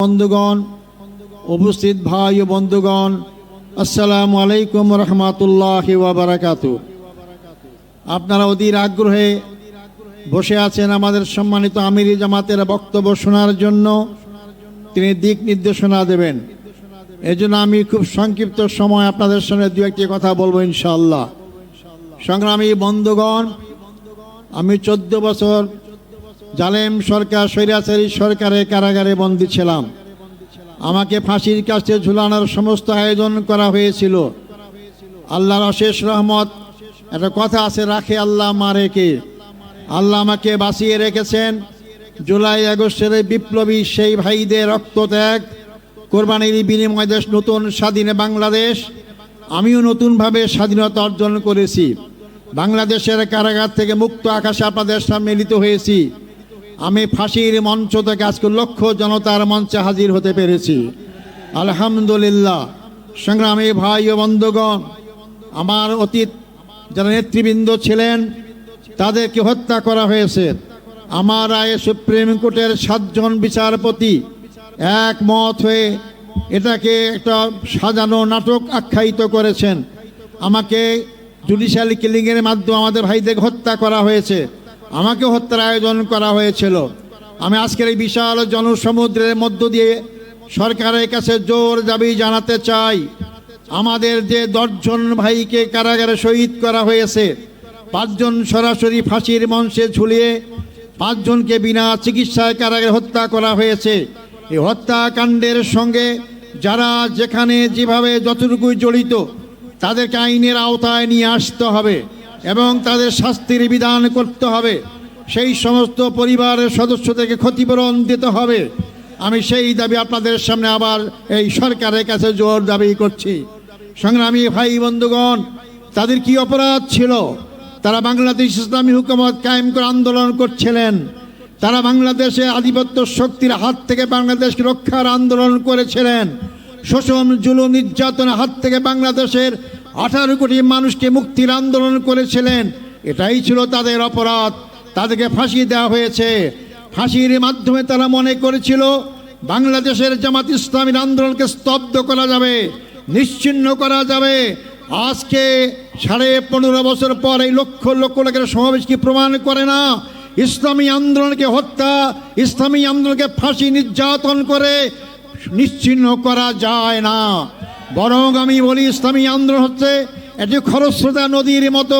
বন্ধুগণ, উপস্থিত ভাই ও বন্ধুগণ, আসসালামু আলাইকুম রহমতুল্লাহি ওয়া বারাকাতুহু। আপনারা অধীর আগ্রহে বসে আছেন আমাদের সম্মানিত আমিরি জামাতের বক্তব্য শোনার জন্য। তিনি দিক নির্দেশনা দেবেন। এজন্য আমি খুব সংক্ষিপ্ত সময় আপনাদের সামনে দু একটি কথা বলবো ইনশাআল্লাহ। সংগ্রামী বন্ধুগণ, আমি 14 বছর জালেম সরকার, স্বৈরাচারী সরকারের কারাগারে বন্দী ছিলাম। আমাকে ফাঁসির কাছে ঝুলানোর সমস্ত আয়োজন করা হয়েছিল। আল্লাহর অশেষ রহমত, একটা কথা আছে, রাখে আল্লাহ মারে কে। আল্লাহ আমাকে বাঁচিয়ে রেখেছেন। জুলাই আগস্টের বিপ্লবী সেই ভাইদের রক্তত্যাগ, কোরবানির বিনিময় দেশ নতুন স্বাধীন বাংলাদেশ। আমিও নতুনভাবে স্বাধীনতা অর্জন করেছি। বাংলাদেশের কারাগার থেকে মুক্ত আকাশে আপনাদের সামনে মিলিত হয়েছি। আমি ফাঁসির মঞ্চ থেকে আজকে লক্ষ জনতার মঞ্চে হাজির হতে পেরেছি, আলহামদুলিল্লাহ। সংগ্রামী ভাই ও বন্ধুগণ, আমার অতীত যারা নেতৃবৃন্দ ছিলেন তাদেরকে হত্যা করা হয়েছে। আমার রায়ে সুপ্রিম কোর্টের 7 জন বিচারপতি একমত হয়ে এটাকে একটা সাজানো নাটক আখ্যায়িত করেছেন। আমাকে জুডিশিয়াল কিলিংয়ের মাধ্যমে আমাদের ভাইদেরকে হত্যা করা হয়েছে, আমাকে হত্যার আয়োজন করা হয়েছিল। আমি আজকের এই বিশাল জনসমুদ্রের মধ্য দিয়ে সরকারের কাছে জোর দাবি জানাতে চাই, আমাদের যে 10 জন ভাইকে কারাগারে শহীদ করা হয়েছে, 5 জন সরাসরি ফাঁসির মঞ্চে ঝুলিয়ে, 5 জনকে বিনা চিকিৎসায় কারাগারে হত্যা করা হয়েছে। এই হত্যাকাণ্ডের সঙ্গে যারা যেখানে যেভাবে যতটুকুই জড়িত তাদেরকে আইনের আওতায় নিয়ে আসতে হবে এবং তাদের শাস্তির বিধান করতে হবে। সেই সমস্ত পরিবারের সদস্যদেরকে ক্ষতিপূরণ দিতে হবে। আমি সেই দাবি আপনাদের সামনে আবার এই সরকারের কাছে জোর দাবি করছি। সংগ্রামী ভাই বন্ধুগণ, তাদের কি অপরাধ ছিল? তারা বাংলাদেশ ইসলামী হুকুমত কায়েম করে আন্দোলন করছিলেন। তারা বাংলাদেশে আধিপত্য শক্তির হাত থেকে বাংলাদেশকে রক্ষার আন্দোলন করেছিলেন। শোষণ, জুলুম, নির্যাতনের হাত থেকে বাংলাদেশের 18 কোটি মানুষকে মুক্তির আন্দোলন করেছিলেন। এটাই ছিল তাদের অপরাধ। তাদেরকে ফাঁসি দেওয়া হয়েছে। ফাঁসির মাধ্যমে তারা মনে করেছিল বাংলাদেশের জামাত ইসলামীর আন্দোলনকে স্তব্ধ করা যাবে, নিশ্চিহ্ন করা যাবে। আজকে 15.5 বছর পর এই লক্ষ লক্ষ লোকের সমাবেশ কি প্রমাণ করে না ইসলামী আন্দোলনকে হত্যা, ইসলামী আন্দোলনকে ফাঁসি, নির্যাতন করে নিশ্চিহ্ন করা যায় না? বরং আমি বলি, ইসলামী আন্দোলন হচ্ছে একটি খরস্রোতা নদীর মতো।